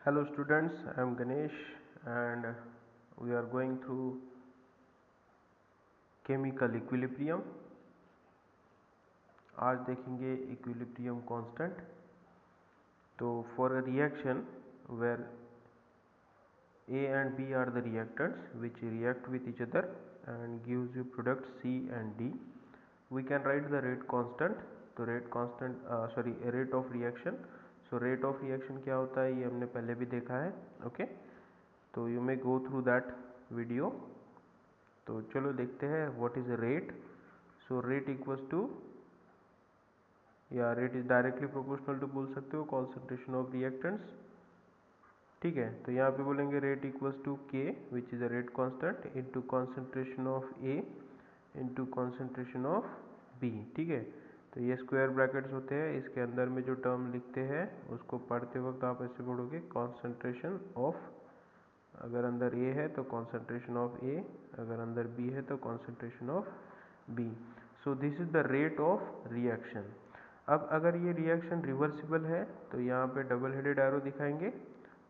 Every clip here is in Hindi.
Hello students, I am Ganesh and we are going through chemical equilibrium. आज देखेंगे equilibrium constant. तो for a reaction where A and B are the reactants which react with each other and gives you product C and D, we can write the rate constant. तो rate of reaction. So rate of reaction क्या होता है ये हमने पहले भी देखा है. ओके, तो you may go through that video. तो चलो देखते हैं what is rate. So rate equals to या rate is directly proportional to बोल सकते हो कॉन्सेंट्रेशन ऑफ रिएक्टेंट्स. ठीक है, तो यहाँ पे बोलेंगे rate equals to k which is a rate constant into concentration of a into concentration of b. ठीक है, तो ये स्क्वायर ब्रैकेट्स होते हैं. इसके अंदर में जो टर्म लिखते हैं उसको पढ़ते वक्त आप ऐसे पढ़ोगे कॉन्सेंट्रेशन ऑफ, अगर अंदर ए है तो कॉन्सेंट्रेशन ऑफ ए, अगर अंदर बी है तो concentration of B. So this is the rate of reaction. अब अगर ये रिएक्शन रिवर्सिबल है तो यहाँ पे डबल हेडेड एरो दिखाएंगे.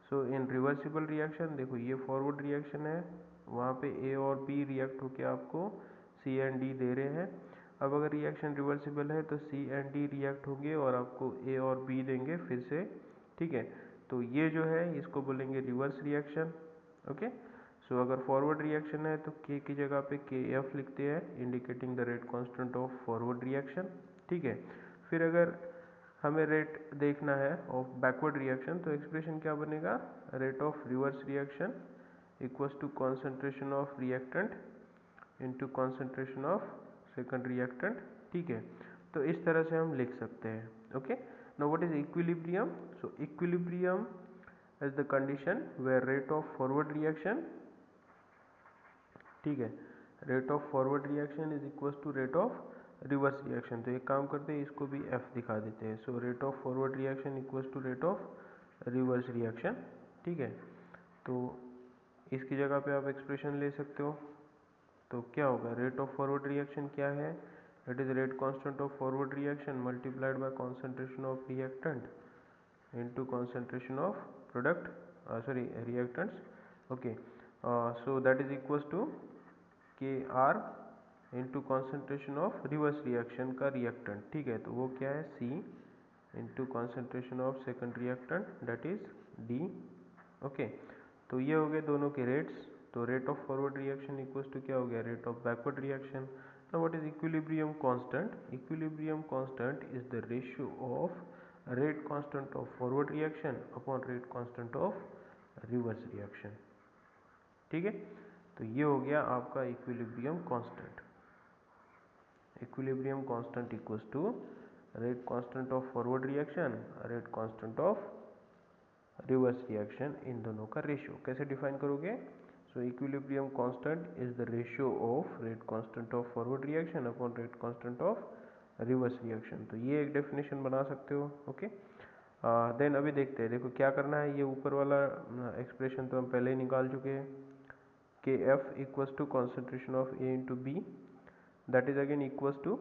सो इन रिवर्सिबल रिएक्शन देखो ये फॉरवर्ड रिएक्शन है, वहाँ पे ए और बी रिएक्ट होकर आपको सी एंड डी दे रहे हैं. अब अगर रिएक्शन रिवर्सिबल है तो सी एंड डी रिएक्ट होंगे और आपको ए और बी देंगे फिर से. ठीक है, तो ये जो है इसको बोलेंगे रिवर्स रिएक्शन. ओके, सो अगर फॉरवर्ड रिएक्शन है तो के की जगह पे के एफ लिखते हैं indicating the rate constant of forward reaction. ठीक है, फिर अगर हमें रेट देखना है ऑफ बैकवर्ड रिएक्शन तो एक्सप्रेशन क्या बनेगा, rate of reverse reaction equals to concentration of reactant into concentration of second reactant. ठीक है, तो इस तरह से हम लिख सकते हैं. Okay, now what is equilibrium. So equilibrium is the condition where rate of forward reaction, ठीक है, rate of forward reaction is equal to rate of reverse reaction. तो एक काम करते हैं इसको भी एफ दिखा देते हैं. So rate of forward reaction equal to rate of reverse reaction. ठीक है, तो इसकी जगह पे आप एक्सप्रेशन ले सकते हो. तो क्या होगा, रेट ऑफ फॉरवर्ड रिएक्शन क्या है, it is rate constant of forward reaction multiplied by concentration of reactant into concentration of product reactants. Okay, so that is equal to K R into concentration of reverse reaction का रिएक्टेंट. ठीक है, तो वो क्या है C into concentration of second reactant that is D. Okay, तो ये हो गए दोनों के रेट्स. तो rate of forward reaction equals to क्या हो गया, rate of backward reaction. Now what is equilibrium constant. Equilibrium constant is the ratio of rate constant of forward reaction upon rate constant of reverse reaction. ठीक है, तो ये हो गया आपका equilibrium constant. Equilibrium constant equals to rate constant of forward reaction, rate constant of reverse reaction, इन दोनों का रेशियो. कैसे डिफाइन करोगे. So equilibrium constant is the ratio of rate constant of forward reaction upon rate constant of reverse reaction. तो ये एक डेफिनेशन बना सकते हो. ओके, देन अभी देखते हैं. देखो क्या करना है, ये ऊपर वाला एक्सप्रेशन तो हम पहले ही निकाल चुके हैं. K F equals to concentration of A into B that is again equals to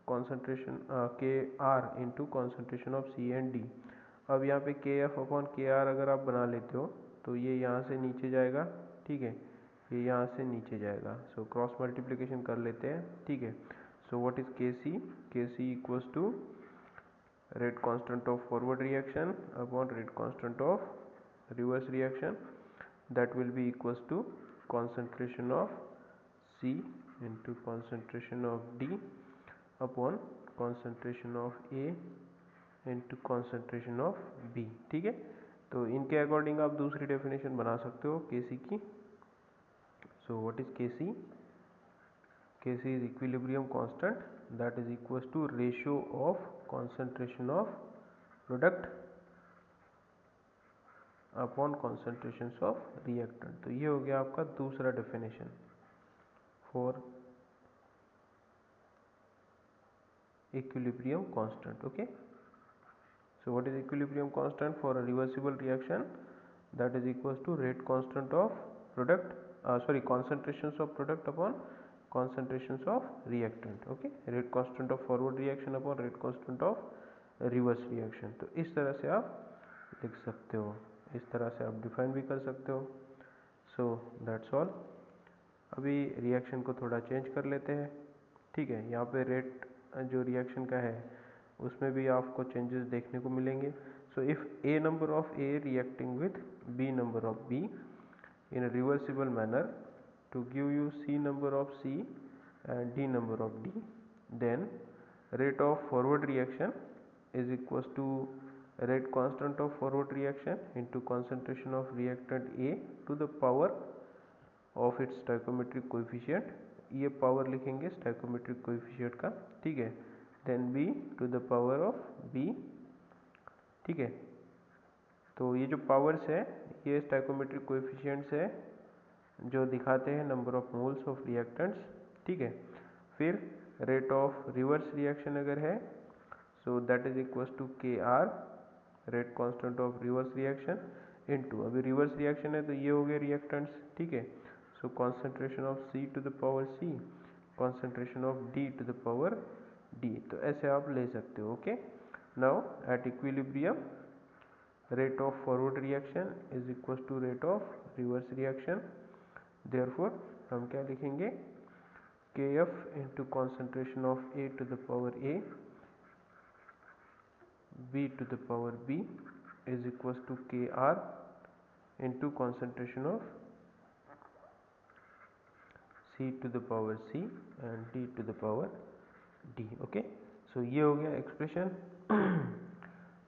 concentration K R into concentration of C and D. अब यहाँ पे के एफ अपॉन के आर अगर आप बना लेते हो तो ये यहाँ से नीचे जाएगा. ठीक है, ये यहाँ से नीचे जाएगा. सो क्रॉस मल्टीप्लिकेशन कर लेते हैं. ठीक है, सो what is K C. K C equals to rate constant of forward reaction upon rate constant of reverse reaction that will be equals to concentration of C into concentration of D upon concentration of A into concentration of B. ठीक है, तो इनके अकॉर्डिंग आप दूसरी डेफिनेशन बना सकते हो Kc की. सो what is Kc. Kc is equilibrium constant that is equals to ratio of concentration of product upon concentrations of reactant. तो ये हो गया आपका दूसरा definition for equilibrium constant. Okay, so what is equilibrium constant for a reversible reaction that is equals to rate constant of product concentrations of product upon concentrations of reactant. Okay, rate constant of forward reaction upon rate constant of reverse reaction. तो इस तरह से आप लिख सकते हो. इस तरह से आप डिफाइन भी कर सकते हो। So that's all. अभी रिएक्शन को थोड़ा चेंज कर लेते हैं। ठीक है, यहाँ पे रेट जो रिएक्शन का है उसमें भी आपको चेंजेस देखने को मिलेंगे। So if a number of A reacting with b number of B in a reversible manner to give you C number of C and D number of D, then rate of forward reaction is equals to rate constant of forward reaction into concentration of reactant A to the power of its stoichiometric coefficient। ये पावर लिखेंगे stoichiometric coefficient का, ठीक है। then B to the power of B, ठीक है। तो ये जो पावर्स है ये स्टोइकोमेट्रिक कोएफिशिएंट्स है जो दिखाते हैं number of moles of reactants, ठीक है। फिर रेट ऑफ रिवर्स रिएक्शन अगर है so that is equals to K R, rate constant of reverse reaction, into अभी रिवर्स रिएक्शन है तो ये हो गए रिएक्टेंट्स, ठीक है। So concentration of C to the power C, concentration of D to the power D. तो ऐसे आप ले सकते हो। Okay, now at equilibrium rate of forward reaction is equals to rate of reverse reaction। therefore हम क्या लिखेंगे, kf into concentration of A to the power A, B to the power B is equals to kr into concentration of C to the power C and D to the power D। Okay, so ये हो गया expression.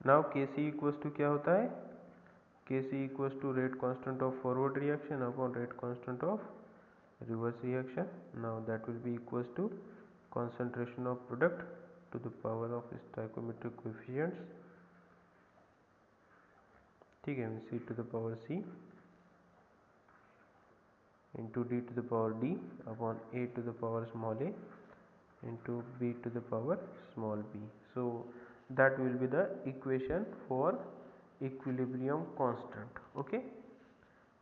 Now Kc equals to क्या होता है, Kc equals to rate constant of forward reaction upon rate constant of reverse reaction। Now that will be equals to concentration of product to the power of stoichiometric coefficients, ठीक है, C to the power C into D to the power D upon A to the power small a into B to the power small b। So that will be the equation for equilibrium constant। Okay,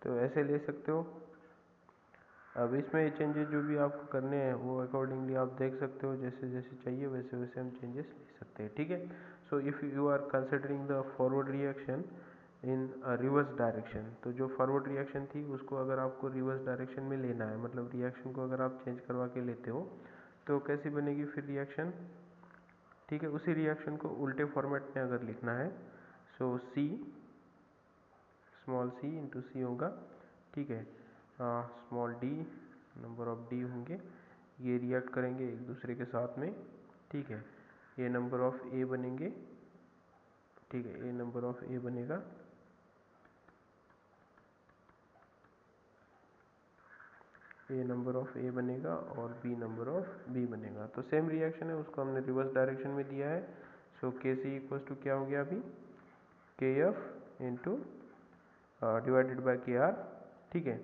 तो ऐसे ले सकते हो। अब इसमें चेंजेस जो भी आपको करने हैं वो अकॉर्डिंगली आप देख सकते हो, जैसे जैसे चाहिए वैसे वैसे हम चेंजेस ले सकते हैं, ठीक है। So if you are considering the forward reaction in reverse direction, तो जो फॉरवर्ड रिएक्शन थी उसको अगर आपको रिवर्स डायरेक्शन में लेना है, मतलब रिएक्शन को अगर आप चेंज करवा के लेते हो तो कैसी बनेगी फिर रिएक्शन, ठीक है। उसी रिएक्शन को उल्टे फॉर्मेट में अगर लिखना है सो सी स्मॉल सी इंटू सी होगा, ठीक है। Small D number of D होंगे, ये रिएक्ट करेंगे एक दूसरे के साथ में, ठीक है। ये नंबर ऑफ ए बनेंगे, ठीक है, ए नंबर ऑफ ए बनेगा, ए नंबर ऑफ ए बनेगा और बी नंबर ऑफ बी बनेगा। तो सेम रिएक्शन है, उसको हमने रिवर्स डायरेक्शन में दिया है। सो के सी इक्वल्स टू क्या हो गया अभी, के एफ इंटू डिवाइडेड बाय के आर, ठीक है।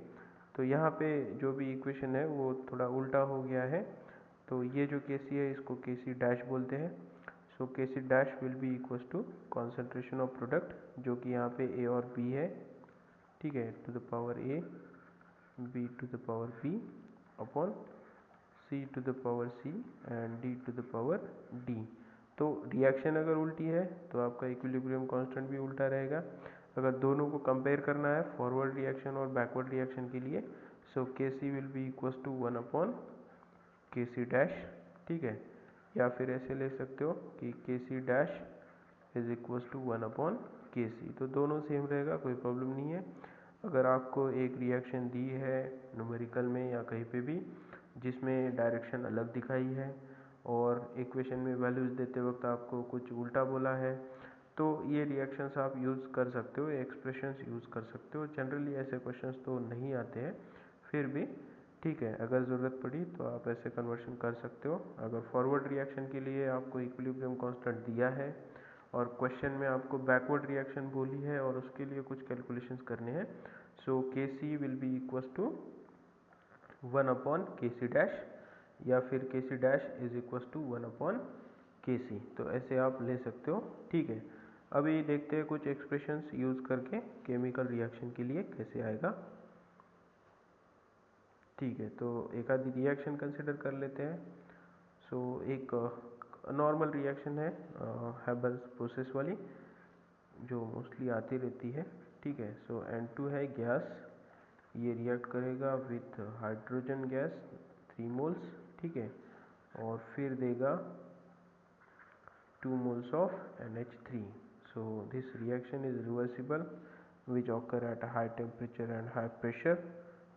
तो यहाँ पे जो भी इक्वेशन है वो थोड़ा उल्टा हो गया है, तो ये जो के सी है इसको के सी डैश बोलते हैं। So K C dash will be equals to concentration of product, जो कि यहाँ पे ए और बी है, ठीक है, to the power a, b to the power b upon c to the power c and d to the power D. तो रिएक्शन अगर उल्टी है तो आपका इक्विलिब्रियम कांस्टेंट भी उल्टा रहेगा। अगर दोनों को कंपेयर करना है फॉरवर्ड रिएक्शन और बैकवर्ड रिएक्शन के लिए, so K C will be equals to 1 upon K C dash, ठीक है। या फिर ऐसे ले सकते हो कि K C dash is equals to 1 upon K C. तो दोनों सेम रहेगा, कोई प्रॉब्लम नहीं है। अगर आपको एक रिएक्शन दी है न्यूमेरिकल में या कहीं पे भी जिसमें डायरेक्शन अलग दिखाई है और इक्वेशन में वैल्यूज देते वक्त आपको कुछ उल्टा बोला है, तो ये रिएक्शंस आप यूज़ कर सकते हो, एक्सप्रेशंस यूज़ कर सकते हो। जनरली ऐसे क्वेश्चंस तो नहीं आते हैं, फिर भी ठीक है, अगर ज़रूरत पड़ी तो आप ऐसे कन्वर्शन कर सकते हो। अगर फॉरवर्ड रिएक्शन के लिए आपको इक्विलिब्रियम कांस्टेंट दिया है और क्वेश्चन में आपको बैकवर्ड रिएक्शन बोली है और उसके लिए कुछ कैलकुलेशंस करने हैं, so K C will be equals to 1 upon K C dash, या फिर K C dash is equals to 1 upon K C. तो ऐसे आप ले सकते हो, ठीक है। अभी देखते हैं कुछ एक्सप्रेशंस यूज़ करके केमिकल रिएक्शन के लिए कैसे आएगा, ठीक है। तो एक आधी रिएक्शन कंसिडर कर लेते हैं। सो एक नॉर्मल रिएक्शन है हैबर्स प्रोसेस वाली, जो मोस्टली आती रहती है, ठीक है। सो N2 है गैस, ये रिएक्ट करेगा विथ हाइड्रोजन गैस 3 मोल्स, ठीक है, और फिर देगा 2 moles of NH3. So this reaction is reversible which occur at a high temperature and high pressure,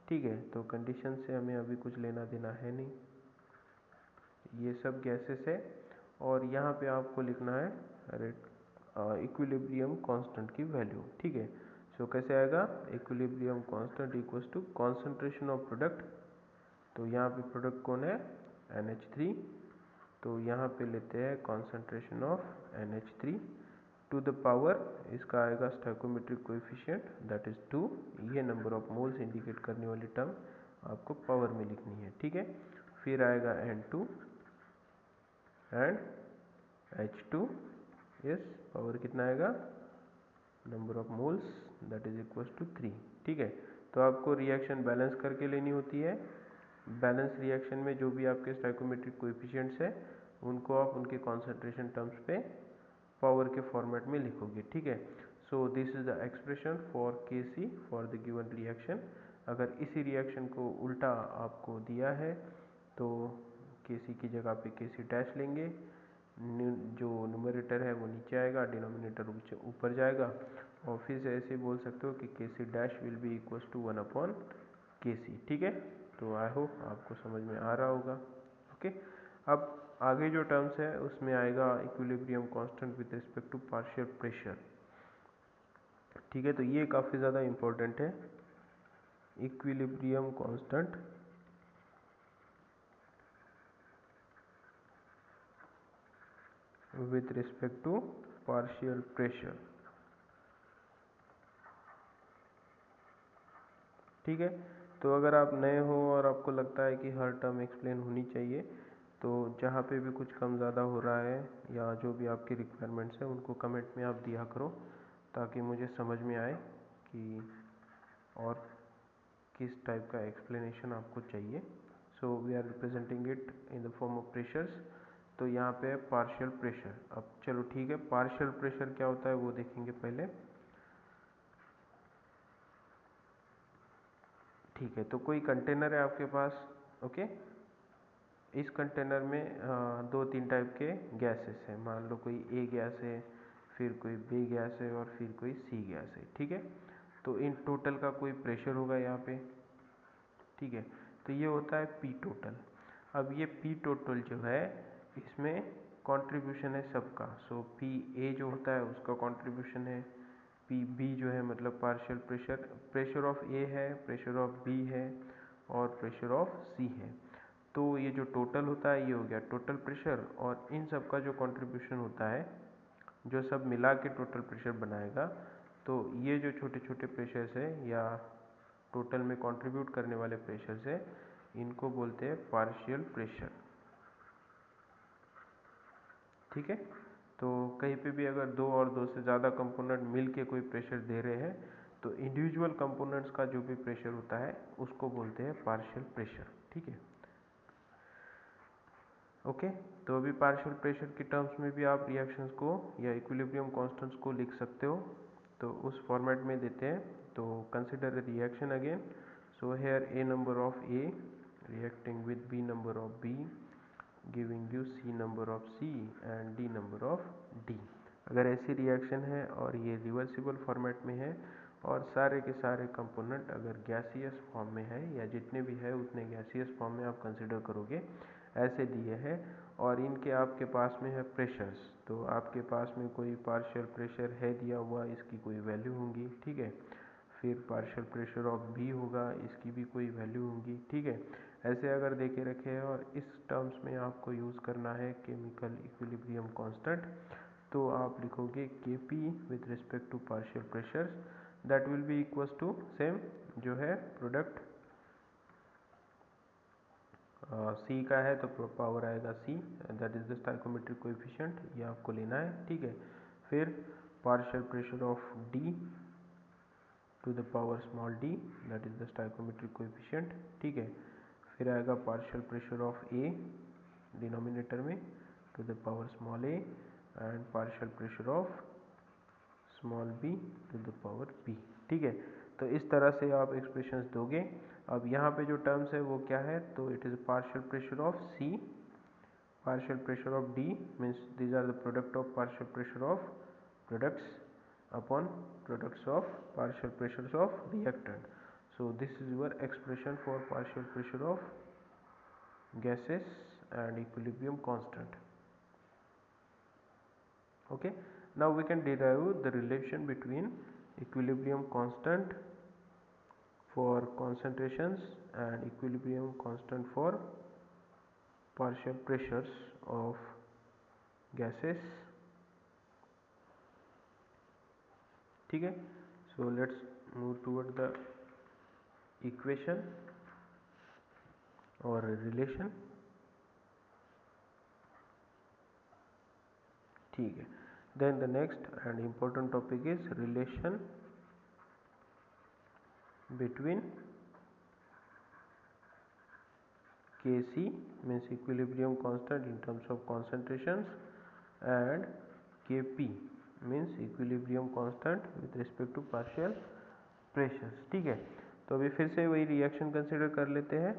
ठीक है। तो कंडीशन से हमें अभी कुछ लेना देना है नहीं, ये सब गैसेस है। और यहाँ पे आपको लिखना है इक्विलिब्रियम कांस्टेंट की वैल्यू, ठीक है। सो कैसे आएगा, equilibrium constant equals to concentration of product, तो यहाँ पे प्रोडक्ट कौन है, NH3, तो यहाँ पे लेते हैं concentration of NH3 to the power, इसका आएगा स्टोइकोमेट्रिक कोएफिशिएंट दैट इज 2, ये नंबर ऑफ मोल्स इंडिकेट करने वाली टर्म आपको पावर में लिखनी है, ठीक है। फिर आएगा N2 and H2, yes, power कितना आएगा, number of moles that is equal to 3, ठीक है। तो आपको रिएक्शन बैलेंस करके लेनी होती है। बैलेंस रिएक्शन में जो भी आपके स्टोइकोमेट्रिक कोएफिशिएंट्स है उनको आप उनके कॉन्सेंट्रेशन टर्म्स पे पावर के फॉर्मेट में लिखोगे, ठीक है। So this is the expression for Kc for the given reaction. अगर इसी रिएक्शन को उल्टा आपको दिया है तो Kc की जगह पे Kc डैश लेंगे, जो न्यूमरेटर है वो नीचे आएगा, डिनोमिनेटर ऊपर जाएगा, और फिर से ऐसे बोल सकते हो कि Kc dash will be equals to 1/Kc, ठीक है। तो आई होप आपको समझ में आ रहा होगा, ओके। अब आगे जो टर्म्स है उसमें आएगा equilibrium constant with respect to partial pressure, ठीक है। तो ये काफ़ी ज़्यादा इम्पोर्टेंट है, equilibrium constant with respect to partial pressure, ठीक है। तो अगर आप नए हो और आपको लगता है कि हर टर्म एक्सप्लेन होनी चाहिए, तो जहाँ पे भी कुछ कम ज़्यादा हो रहा है या जो भी आपकी रिक्वायरमेंट्स हैं उनको कमेंट में आप दिया करो, ताकि मुझे समझ में आए कि और किस टाइप का एक्सप्लेनेशन आपको चाहिए। So we are representing it in the form of pressures. तो यहाँ पे है पार्शियल प्रेशर। अब चलो ठीक है, पार्शियल प्रेशर क्या होता है वो देखेंगे पहले, ठीक है। तो कोई कंटेनर है आपके पास, ओके। इस कंटेनर में 2-3 टाइप के गैसेस हैं, मान लो कोई ए गैस है, फिर कोई बी गैस है और फिर कोई सी गैस है, ठीक है। तो इन टोटल का कोई प्रेशर होगा यहाँ पे, ठीक है। तो ये होता है पी टोटल। अब ये पी टोटल जो है इसमें कंट्रीब्यूशन है सबका। सो पी ए जो होता है उसका कंट्रीब्यूशन है, पी बी जो है मतलब पार्शियल प्रेशर, प्रेशर ऑफ ए है, प्रेशर ऑफ बी है और प्रेशर ऑफ सी है। तो ये जो टोटल होता है ये हो गया टोटल प्रेशर, और इन सब का जो कंट्रीब्यूशन होता है जो सब मिला के टोटल प्रेशर बनाएगा। तो ये जो छोटे छोटे प्रेशर्स है या टोटल में कंट्रीब्यूट करने वाले प्रेशर्स है, इनको बोलते हैं पार्शियल प्रेशर, ठीक है। तो कहीं पे भी अगर दो और दो से ज़्यादा कंपोनेंट मिल के कोई प्रेशर दे रहे हैं तो इंडिविजुअल कंपोनेंट्स का जो भी प्रेशर होता है उसको बोलते हैं पार्शियल प्रेशर, ठीक है, ओके। तो अभी पार्शियल प्रेशर की टर्म्स में भी आप रिएक्शंस को या इक्विलिब्रियम कांस्टेंट्स को लिख सकते हो, तो उस फॉर्मेट में देते हैं। तो consider a reaction again. So here a number of A reacting with b number of B giving you c number of C and d number of D. अगर ऐसी रिएक्शन है और ये रिवर्सिबल फॉर्मेट में है और सारे के सारे कंपोनेंट अगर गैसियस फॉर्म में है या जितने भी है उतने गैसियस फॉर्म में आप कंसिडर करोगे, ऐसे दिए हैं और इनके आपके पास में है प्रेशर्स, तो आपके पास में कोई पार्शियल प्रेशर है दिया हुआ, इसकी कोई वैल्यू होंगी, ठीक है। फिर पार्शियल प्रेशर ऑफ बी होगा, इसकी भी कोई वैल्यू होंगी, ठीक है। ऐसे अगर देखे रखे हैं और इस टर्म्स में आपको यूज़ करना है केमिकल इक्विलिब्रियम कांस्टेंट, तो आप लिखोगे K P with respect to partial pressure that will be equals to same जो है प्रोडक्ट सी का है तो पावर आएगा C, that is the stoichiometric coefficient, ये आपको लेना है, ठीक है। फिर partial pressure of D to the power small D that is the stoichiometric coefficient, ठीक है। फिर आएगा partial pressure of A denominator में to the power small A and partial pressure of small b to the power b। ठीक है, तो इस तरह से आप एक्सप्रेशंस दोगे। अब यहाँ पे जो टर्म्स है वो क्या है, तो it is partial pressure of c, partial pressure of d, means these are the product of partial pressure of products upon products of partial pressures of reactant. So this is your expression for partial pressure of gases and equilibrium constant. Okay, now we can derive the relation between equilibrium constant for concentrations and equilibrium constant for partial pressures of gases। ठीक है, so let's move toward the equation or relation। ठीक है, then the next and important topic is relation between Kc, means equilibrium constant in terms of concentrations, and Kp, means equilibrium constant with respect to partial pressures। ठीक है, तो अभी फिर से वही रिएक्शन कंसिडर कर लेते हैं।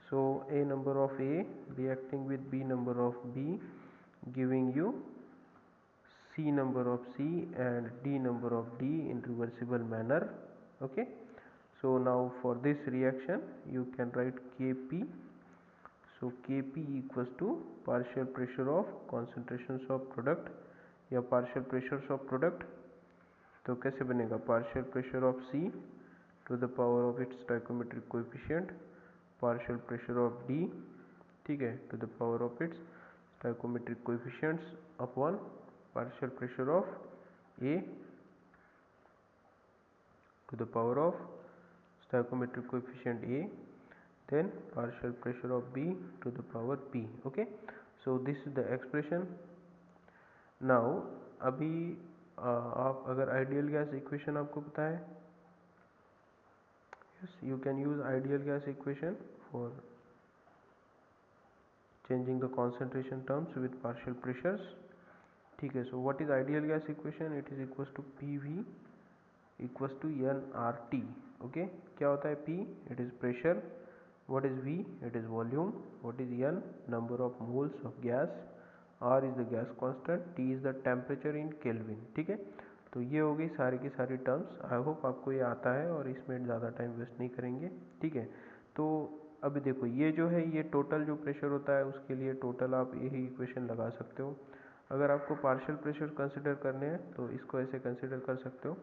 सो a number of A reacting with B number of B giving you C number of C and D number of D in reversible manner। Okay, so now for this reaction you can write Kp। so Kp equals to partial pressure of concentrations of product या partial pressures of product। तो कैसे बनेगा, partial pressure of C to the power of its stoichiometric coefficient, partial pressure of D, ठीक है, to the power of its stoichiometric coefficients upon partial pressure of A to the power of stoichiometric coefficient A, then partial pressure of B to the power P। okay, so this is the expression। now अभी आप अगर आइडियल गैस इक्वेशन आपको पता है, yes you can use ideal gas equation for changing the concentration terms with partial pressures। ठीक है, so what is ideal gas equation, it is equals to PV equals to nRT। okay, क्या होता है P, it is pressure, what is V, it is volume, what is N, number of moles of gas, R is the gas constant, T is the temperature in Kelvin। ठीक है, तो ये हो गई सारी की सारी टर्म्स। आई होप आपको ये आता है और इसमें ज़्यादा टाइम वेस्ट नहीं करेंगे। ठीक है, तो अभी देखो ये जो है ये टोटल जो प्रेशर होता है उसके लिए टोटल आप यही इक्वेशन लगा सकते हो। अगर आपको पार्शियल प्रेशर कंसिडर करने हैं तो इसको ऐसे कंसिडर कर सकते हो।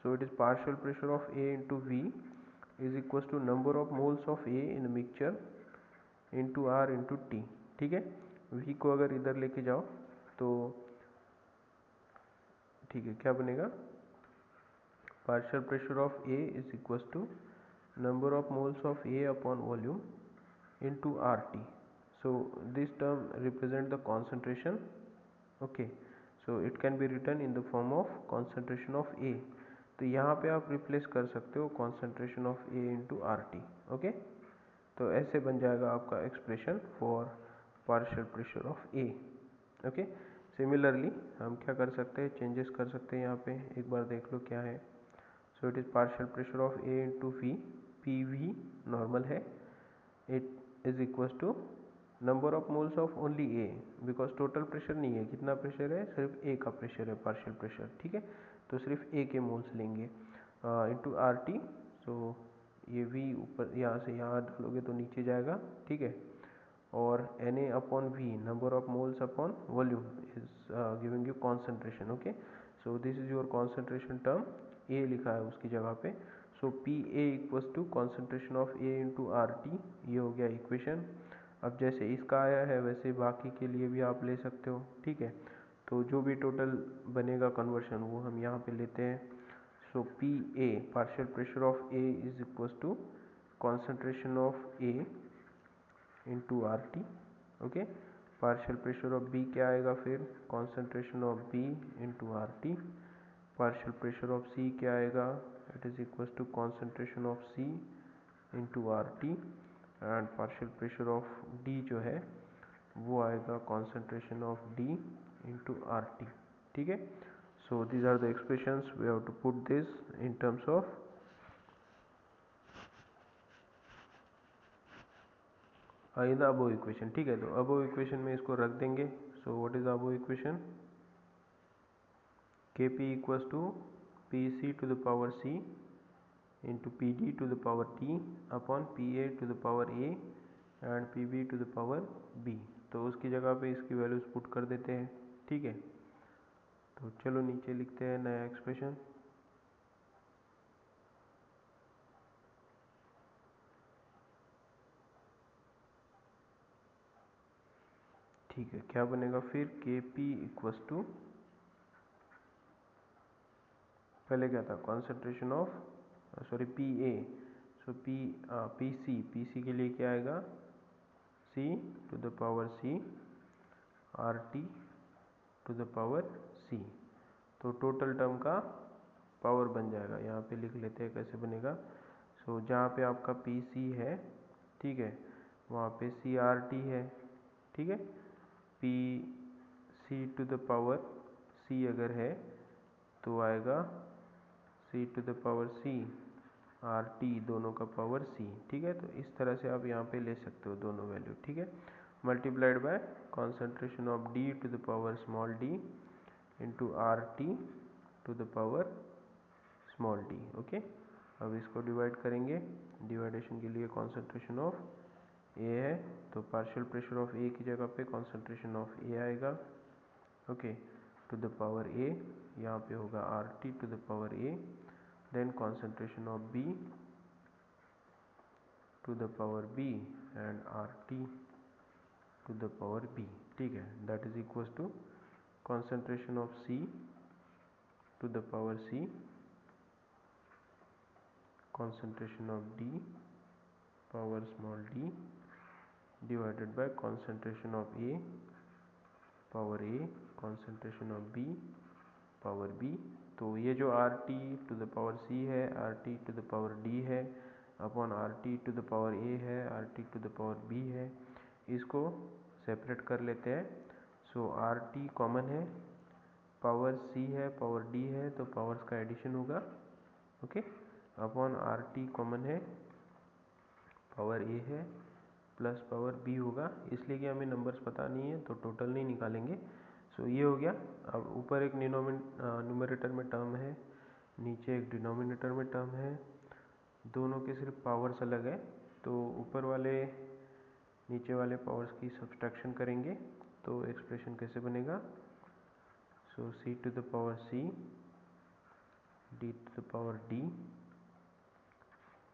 So it is partial pressure of A into V is equal to number of moles of A in mixture into R into T. ठीक है, वी को अगर इधर लेके जाओ तो ठीक है क्या बनेगा, partial pressure of A is equal to number of moles of A upon volume into R T. So this term represent the concentration. Okay, so it can be written in the form of concentration of A. तो यहाँ पे आप रिप्लेस कर सकते हो concentration of A into R T. Okay, तो ऐसे बन जाएगा आपका expression for partial pressure of A. Okay, similarly हम क्या कर सकते हैं, चेंजेस कर सकते हैं यहाँ पे, एक बार देख लो क्या है। So it is partial pressure of A into V, P V normal है, it is equal to number of moles of only A, because total pressure नहीं है, कितना प्रेशर है, सिर्फ ए का प्रेशर है पार्शियल प्रेशर। ठीक है, तो सिर्फ ए के मोल्स लेंगे इंटू आर टी। सो ये वी ऊपर यहाँ से यहाँ डालोगे तो नीचे जाएगा। ठीक है, और N A upon V number of moles upon volume is giving you concentration. Okay, so this is your concentration term, A लिखा है उसकी जगह पे। So P A equals to concentration of A into R T, ये हो गया इक्वेशन। अब जैसे इसका आया है वैसे बाकी के लिए भी आप ले सकते हो। ठीक है, तो जो भी टोटल बनेगा कन्वर्शन वो हम यहाँ पे लेते हैं। So P A partial pressure of A is equals to concentration of A into R T. Okay, partial pressure of B क्या आएगा फिर, concentration of B into R T. Partial pressure of C क्या आएगा, it is equal to concentration of C into R T. And partial pressure of D जो है वो आएगा concentration of D into R T. ठीक है, So these are the expressions we have to put this in terms of in the above equation. ठीक है, तो above equation में इसको रख देंगे. So what is the above equation? Kp equals to Pc to the power c into Pd to the power t upon Pa to the power a and Pb to the power b. तो उसकी जगह पे इसकी वैल्यूज पुट कर देते हैं. ठीक है, तो चलो नीचे लिखते हैं नया एक्सप्रेशन. ठीक है, क्या बनेगा फिर? Kp इक्वल्स टू, पहले क्या था? Concentration of Pa. So Pc के लिए क्या आएगा? C to the power C RT to the power C. तो टोटल टर्म का पावर बन जाएगा. यहाँ पे लिख लेते हैं कैसे बनेगा. सो जहाँ पे आपका Pc है, ठीक है, वहाँ पे CRT है. ठीक है, Pc to the power C अगर है तो आएगा C to the power C RT, दोनों का पावर C. ठीक है, तो इस तरह से आप यहाँ पे ले सकते हो दोनों वैल्यू. ठीक है, multiplied by concentration of D to the power small d into RT to the power small d. Okay, अब इसको डिवाइड करेंगे. डिवाइडेशन के लिए कॉन्सेंट्रेशन ऑफ A है, तो पार्शियल प्रेशर ऑफ A की जगह पे कॉन्सेंट्रेशन ऑफ A आएगा. Okay, to the power A, यहाँ पे होगा RT to the power A, then concentration of B to the power B and RT to the power B. ठीक है, that is equals to concentration of C to the power C, concentration of D power small d divided by concentration of A power A concentration of B power B. तो ये जो RT to the power C है, RT to the power D है, upon RT to the power A है, RT to the power B है, इसको सेपरेट कर लेते हैं. सो RT कॉमन है, पावर C है, पावर D है, तो पावर्स का एडिशन होगा. ओके, अपॉन RT कॉमन है, पावर A है प्लस पावर B होगा. इसलिए कि हमें नंबर्स पता नहीं है तो टोटल नहीं निकालेंगे. सो ये हो गया. अब ऊपर एक न्यूमरेटर में टर्म है, नीचे एक डिनोमिनेटर में टर्म है, दोनों के सिर्फ पावर्स अलग है. तो ऊपर वाले नीचे वाले पावर्स की सब्सट्रैक्शन करेंगे तो एक्सप्रेशन कैसे बनेगा? So C to the power C D to the power D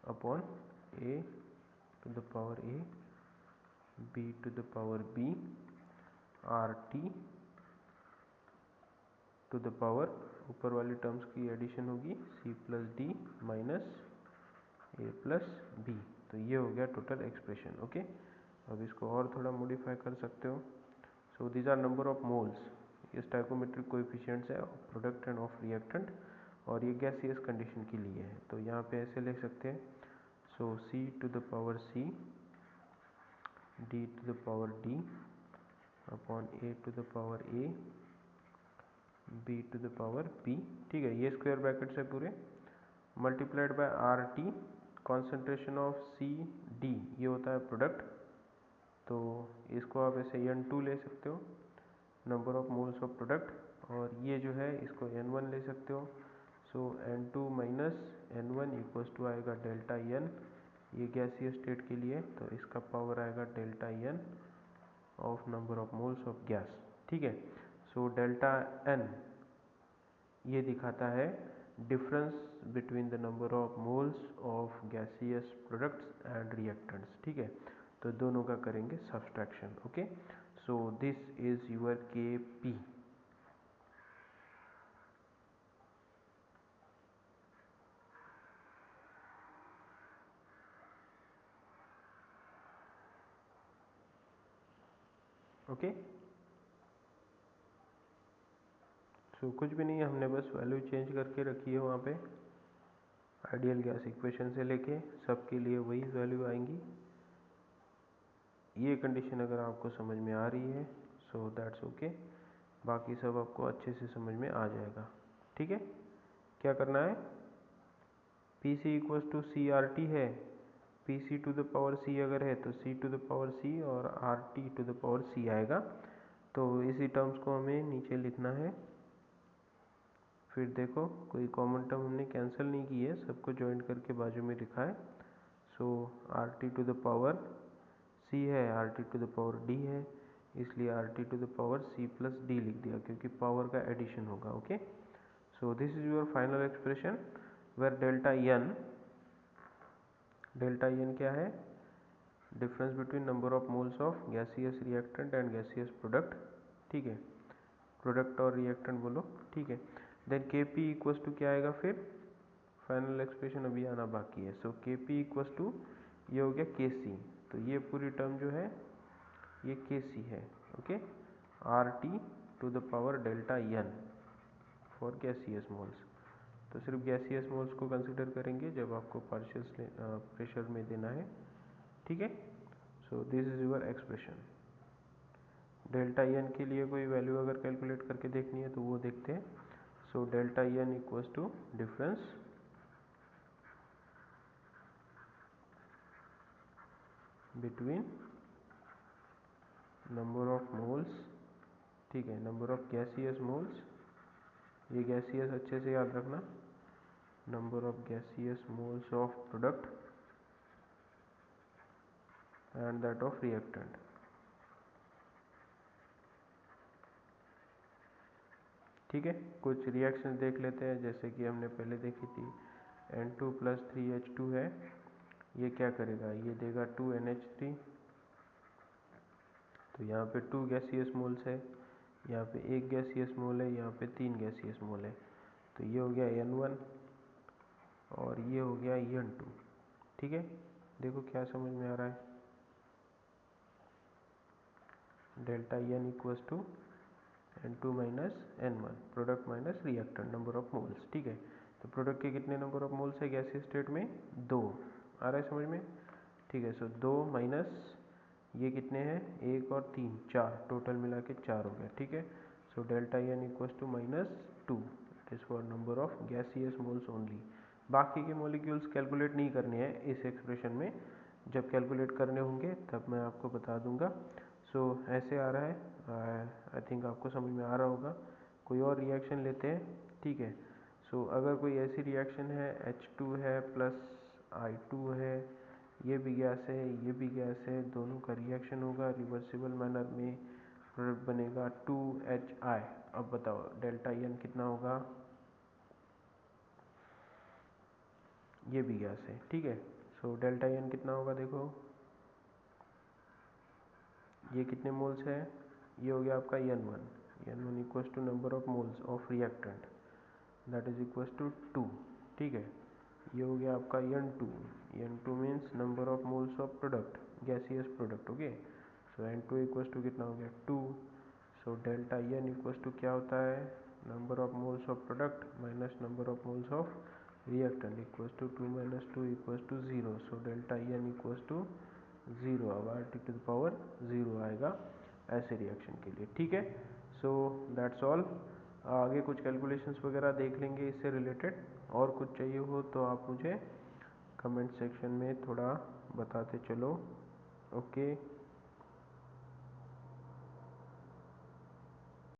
upon A to the power A B to the power B RT to the power, ऊपर वाली टर्म्स की एडिशन होगी C plus D minus A plus B. तो ये हो गया टोटल एक्सप्रेशन. ओके, अब इसको और थोड़ा मॉडिफाई कर सकते हो. So these are number of moles. ये स्टोइकोमेट्रिक कोएफिशिएंट्स है प्रोडक्ट एंड ऑफ रिएक्टेंट, और ये गैसियस कंडीशन के लिए है. तो यहाँ पे ऐसे लिख सकते हैं. So C to the power C D to the power D upon A to the power A B to the power B. ठीक है, ये स्क्वायर ब्रैकेट है पूरे, multiplied by RT, concentration of C D, ये होता है प्रोडक्ट. तो इसको आप ऐसे N2 ले सकते हो, number of moles of product, और ये जो है इसको N1 ले सकते हो. So N2 minus N1 equals to आएगा डेल्टा N, ये गैसीय स्टेट के लिए, तो इसका पावर आएगा delta N of number of moles of gas. ठीक है, सो डेल्टा N ये दिखाता है difference between the number of moles of gaseous products and reactants. ठीक है, तो दोनों का करेंगे subtraction. Okay, so this is your Kp. Okay, so कुछ भी नहीं, हमने बस वैल्यू चेंज करके रखी है वहाँ पे. आइडियल गैस इक्वेशन से लेके सबके लिए वही वैल्यू आएंगी. ये कंडीशन अगर आपको समझ में आ रही है सो दैट्स ओके, बाकी सब आपको अच्छे से समझ में आ जाएगा. ठीक है, क्या करना है, P C equals to C R T है, P C to the power C अगर है तो C to the power C और R T to the power C आएगा। तो इसी टर्म्स को हमें नीचे लिखना है। फिर देखो कोई कॉमन टर्म हमने कैंसिल नहीं की है, सबको ज्वाइन करके बाजू में लिखा है। So R T to the power C है, R T to the power D है, इसलिए R T to the power C plus D लिख दिया क्योंकि पावर का एडिशन होगा। Okay, so this is your final expression where delta N क्या है, difference between number of moles of gaseous reactant and gaseous product. ठीक है, प्रोडक्ट और रिएक्टेंट बोलो। ठीक है, देन के पी इक्वल्स टू क्या आएगा, फिर फाइनल एक्सप्रेशन अभी आना बाकी है। सो के पी इक्वल्स टू ये हो गया के सी, तो ये पूरी टर्म जो है ये के सी है। Okay, R T to the power delta N for gaseous moles. तो सिर्फ गैसियस मोल्स को कंसिडर करेंगे जब आपको पार्शियल प्रेशर में देना है। ठीक है, so this is your expression. Delta N के लिए कोई वैल्यू अगर कैलकुलेट करके देखनी है तो वो देखते हैं। So delta N equals to difference between number of moles, ठीक है, नंबर ऑफ गैसियस मोल्स, ये गैसियस अच्छे से याद रखना, number of gaseous moles of product and that of reactant. ठीक है, कुछ रिएक्शन देख लेते हैं जैसे कि हमने पहले देखी थी। N2 प्लस 3H2 है, ये क्या करेगा, ये देगा 2NH3। तो यहाँ पे 2 गैसियस मोल्स है, यहाँ पे 1 गैसियस मोल है, यहाँ पे 3 गैसियस मोल है। तो ये हो गया N1 और ये हो गया N2। ठीक है, देखो क्या समझ में आ रहा है, delta N equals to N2 minus N1, product minus reactant, number of moles. ठीक है, तो प्रोडक्ट के कितने नंबर ऑफ मोल्स है गैसियस स्टेट में, 2। आ रहा है समझ में। ठीक है, सो 2 माइनस ये कितने हैं, 1 और 3, 4, टोटल मिला के 4 हो गया। ठीक है, so delta N equals to -2, it is for number of gaseous moles only. बाकी के मोलिक्यूल्स कैलकुलेट नहीं करने हैं इस एक्सप्रेशन में, जब कैलकुलेट करने होंगे तब मैं आपको बता दूंगा। सो ऐसे आ रहा है, आई थिंक आपको समझ में आ रहा होगा। कोई और रिएक्शन लेते हैं। ठीक है, सो अगर कोई ऐसी रिएक्शन है, H2 है प्लस I2 है, ये भी गैस है, ये भी गैस है, दोनों का रिएक्शन होगा रिवर्सिबल मैनर में, प्रोडक्ट बनेगा 2HI। अब बताओ डेल्टा एन कितना होगा, ये भी गैस है। ठीक है, सो डेल्टा एन कितना होगा, देखो ये कितने मोल्स है, ये हो गया आपका N1 equals to number of moles of reactant that is equals to 2। ठीक है, ये हो गया आपका N2 means number of moles of product, gaseous product. Okay, so N2 equals to कितना हो गया, 2। So delta N equals to क्या होता है, number of moles of product minus number of moles of reactant equals to 2 minus 2 equals to 0। So delta N equals to 0, अब R T to the power 0 आएगा ऐसे रिएक्शन के लिए। ठीक है, सो दैट्स ऑल। आगे कुछ कैलकुलेशंस वगैरह देख लेंगे इससे रिलेटेड, और कुछ चाहिए हो तो आप मुझे कमेंट सेक्शन में थोड़ा बताते चलो। ओके।